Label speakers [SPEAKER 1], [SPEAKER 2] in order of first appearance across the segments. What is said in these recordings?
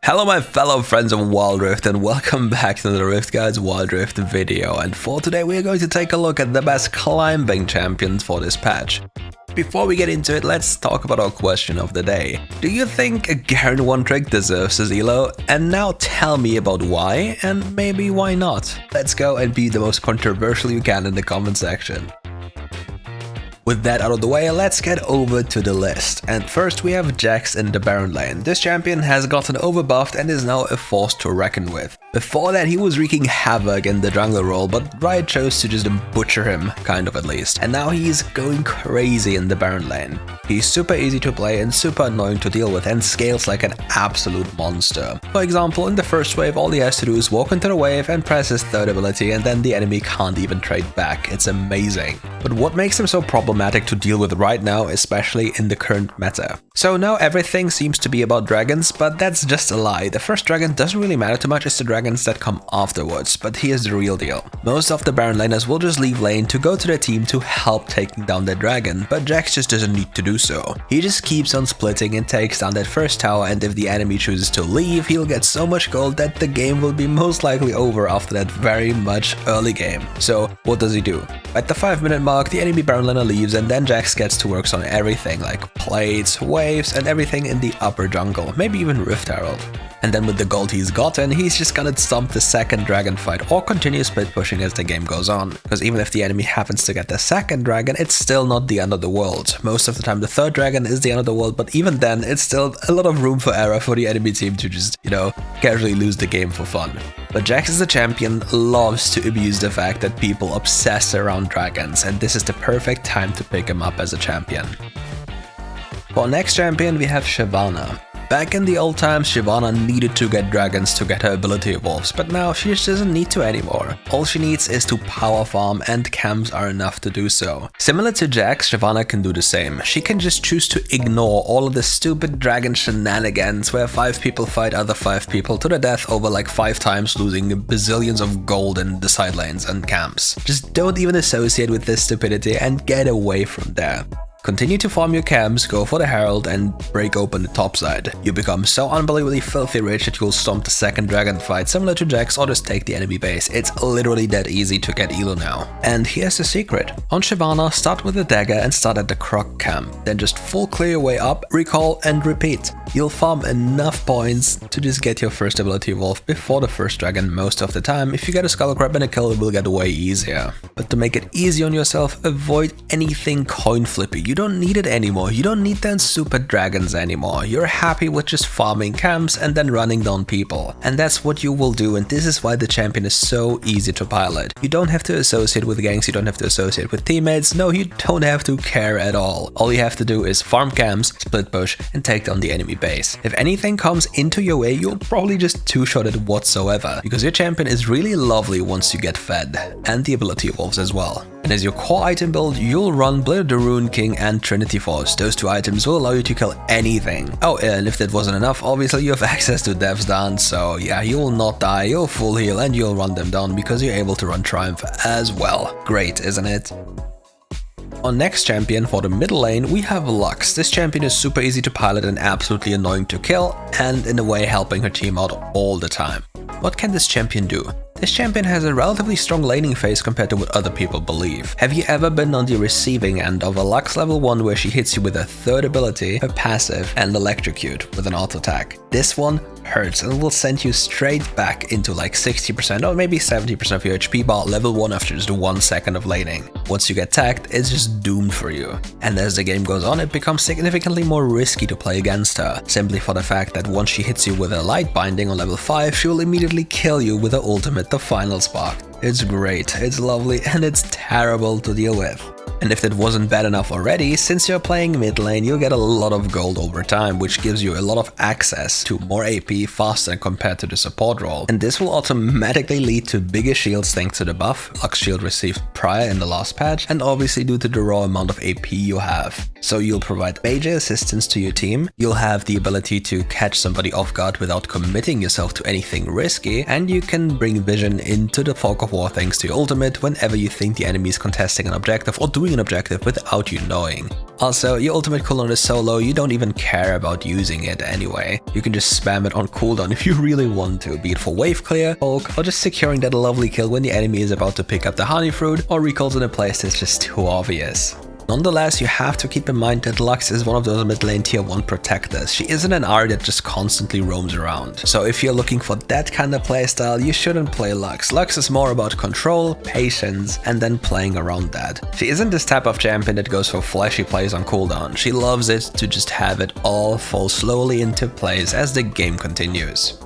[SPEAKER 1] Hello my fellow friends of WildRift and welcome back to the RiftGuides WildRift video, and for today we are going to take a look at the best climbing champions for this patch. Before we get into it, let's talk about our question of the day. Do you think a Garen one trick deserves his elo? And now tell me about why, and maybe why not. Let's go and be the most controversial you can in the comment section. With that out of the way, let's get over to the list. And first we have Jax in the Baron lane. This champion has gotten overbuffed and is now a force to reckon with. Before that he was wreaking havoc in the jungler role, but Riot chose to just butcher him, kind of at least. And now he's going crazy in the Baron lane. He's super easy to play and super annoying to deal with and scales like an absolute monster. For example, in the first wave all he has to do is walk into the wave and press his third ability and then the enemy can't even trade back. It's amazing. But what makes him so problematic to deal with right now, especially in the current meta? So now everything seems to be about dragons, but that's just a lie. The first dragon doesn't really matter too much, it's the dragons that come afterwards, but here's the real deal. Most of the Baron laners will just leave lane to go to their team to help taking down their dragon, but Jax just doesn't need to do so. He just keeps on splitting and takes down that first tower, and if the enemy chooses to leave, he'll get so much gold that the game will be most likely over after that very much early game. So what does he do? At the 5-minute mark, the enemy Baron laner leaves and then Jax gets to work on everything like plates, waves and everything in the upper jungle, maybe even Rift Herald. And then with the gold he's gotten, he's just gonna stomp the second dragon fight or continue split pushing as the game goes on. Because even if the enemy happens to get the second dragon, it's still not the end of the world. Most of the time the third dragon is the end of the world, but even then it's still a lot of room for error for the enemy team to just, casually lose the game for fun. But Jax as a champion loves to abuse the fact that people obsess around dragons, and this is the perfect time to pick him up as a champion. For our next champion we have Shyvana. Back in the old times, Shyvana needed to get dragons to get her ability evolves, but now she just doesn't need to anymore. All she needs is to power farm and camps are enough to do so. Similar to Jax, Shyvana can do the same. She can just choose to ignore all of the stupid dragon shenanigans where 5 people fight other 5 people to the death over like 5 times, losing bazillions of gold in the side lanes and camps. Just don't even associate with this stupidity and get away from there. Continue to farm your camps, go for the Herald and break open the top side. You become so unbelievably filthy rich that you'll stomp the second dragon fight similar to Jax or just take the enemy base. It's literally that easy to get elo now. And here's the secret. On Shyvana, start with the dagger and start at the Croc camp. Then just full clear your way up, recall and repeat. You'll farm enough points to just get your first ability evolved before the first dragon most of the time. If you get a Skull Crab and a kill, it will get way easier. But to make it easy on yourself, avoid anything coin flippy. You don't need it anymore. You don't need them super dragons anymore. You're happy with just farming camps and then running down people. And that's what you will do, and this is why the champion is so easy to pilot. You don't have to associate with ganks, you don't have to associate with teammates, no, you don't have to care at all. All you have to do is farm camps, split push, and take down the enemy base. If anything comes into your way, you'll probably just two-shot it whatsoever, because your champion is really lovely once you get fed, and the ability evolves as well. And as your core item build, you'll run Blade of the Rune King and Trinity Force. Those 2 items will allow you to kill anything. Oh, and if that wasn't enough, obviously you have access to Death's Dance, so yeah, you will not die, you'll full heal and you'll run them down because you're able to run Triumph as well. Great, isn't it? Our next champion for the middle lane, we have Lux. This champion is super easy to pilot and absolutely annoying to kill, and in a way helping her team out all the time. What can this champion do? This champion has a relatively strong laning phase compared to what other people believe. Have you ever been on the receiving end of a Lux level 1 where she hits you with her third ability, her passive, and electrocute with an auto attack? This one hurts and will send you straight back into like 60% or maybe 70% of your HP bar level 1 after just 1 second of laning. Once you get tagged, it's just doomed for you. And as the game goes on, it becomes significantly more risky to play against her, simply for the fact that once she hits you with a light binding on level 5, she will immediately kill you with her ultimate, the Final Spark. It's great, it's lovely, and it's terrible to deal with. And if that wasn't bad enough already, since you're playing mid lane, you'll get a lot of gold over time, which gives you a lot of access to more AP faster compared to the support role. And this will automatically lead to bigger shields thanks to the buff Lux Shield received prior in the last patch, and obviously due to the raw amount of AP you have. So you'll provide major assistance to your team, you'll have the ability to catch somebody off guard without committing yourself to anything risky, and you can bring vision into the fog of of war thanks to your ultimate whenever you think the enemy is contesting an objective or doing an objective without you knowing. Also, your ultimate cooldown is so low you don't even care about using it anyway. You can just spam it on cooldown if you really want to, be it for wave clear, bulk, or just securing that lovely kill when the enemy is about to pick up the honey fruit or recalls in a place that's just too obvious. Nonetheless, you have to keep in mind that Lux is one of those mid lane tier 1 protectors. She isn't an R that just constantly roams around. So if you're looking for that kind of playstyle, you shouldn't play Lux. Lux is more about control, patience, and then playing around that. She isn't this type of champion that goes for flashy plays on cooldown. She loves it to just have it all fall slowly into place as the game continues.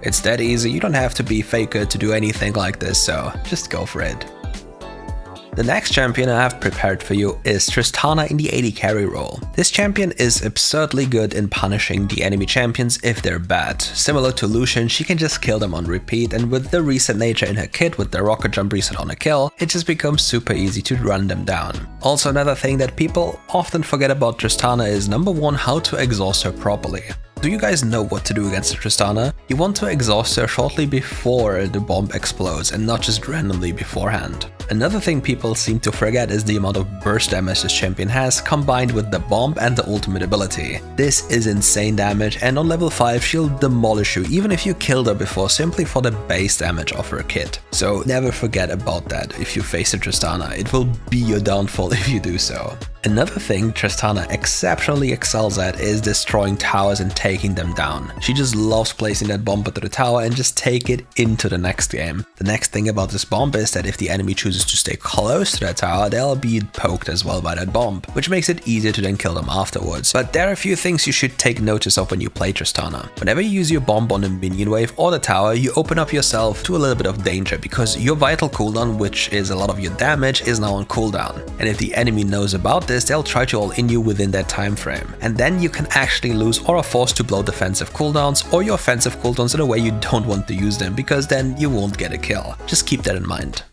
[SPEAKER 1] It's that easy, you don't have to be faker to do anything like this, so just go for it. The next champion I have prepared for you is Tristana in the AD carry role. This champion is absurdly good in punishing the enemy champions if they're bad. Similar to Lucian, she can just kill them on repeat, and with the reset nature in her kit with the rocket jump reset on a kill, it just becomes super easy to run them down. Also, another thing that people often forget about Tristana is number 1, how to exhaust her properly. Do you guys know what to do against Tristana? You want to exhaust her shortly before the bomb explodes and not just randomly beforehand. Another thing people seem to forget is the amount of burst damage this champion has combined with the bomb and the ultimate ability. This is insane damage, and on level 5 she'll demolish you even if you killed her before simply for the base damage of her kit. So never forget about that if you face a Tristana, it will be your downfall if you do so. Another thing Tristana exceptionally excels at is destroying towers and taking them down. She just loves placing that bomb into the tower and just take it into the next game. The next thing about this bomb is that if the enemy chooses to stay close to that tower, they'll be poked as well by that bomb, which makes it easier to then kill them afterwards. But there are a few things you should take notice of when you play Tristana. Whenever you use your bomb on a minion wave or the tower, you open up yourself to a little bit of danger because your vital cooldown, which is a lot of your damage, is now on cooldown. And if the enemy knows about this, they'll try to all-in you within that time frame. And then you can actually lose or are forced to blow defensive cooldowns or your offensive cooldowns in a way you don't want to use them, because then you won't get a kill. Just keep that in mind.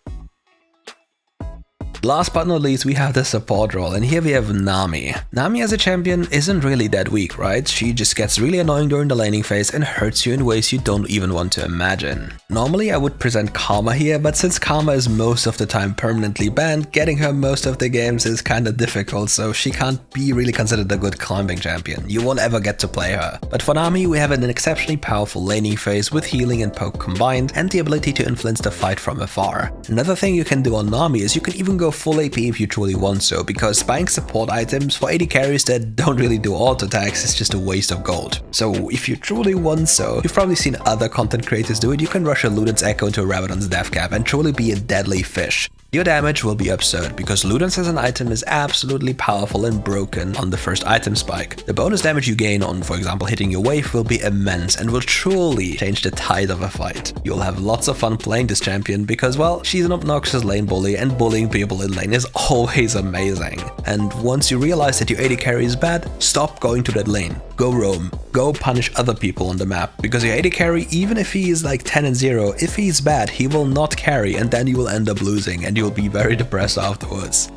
[SPEAKER 1] Last but not least, we have the support role, and here we have Nami. Nami as a champion isn't really that weak, right? She just gets really annoying during the laning phase and hurts you in ways you don't even want to imagine. Normally I would present Karma here, but since Karma is most of the time permanently banned, getting her most of the games is kinda difficult, so she can't be really considered a good climbing champion. You won't ever get to play her. But for Nami, we have an exceptionally powerful laning phase with healing and poke combined, and the ability to influence the fight from afar. Another thing you can do on Nami is you can even go full AP if you truly want so, because buying support items for AD carries that don't really do auto attacks is just a waste of gold. So if you truly want so, you've probably seen other content creators do it, you can rush a Luden's Echo into a Rabadon's Death Cap and truly be a deadly fish. Your damage will be absurd, because Ludens as an item is absolutely powerful and broken on the first item spike. The bonus damage you gain on, for example, hitting your wave will be immense and will truly change the tide of a fight. You'll have lots of fun playing this champion because, well, she's an obnoxious lane bully, and bullying people in lane is always amazing. And once you realize that your AD carry is bad, stop going to that lane. Go roam. Go punish other people on the map, because your AD carry, even if he is like 10 and 0, if he's bad, he will not carry, and then you will end up losing and you'll be very depressed afterwards.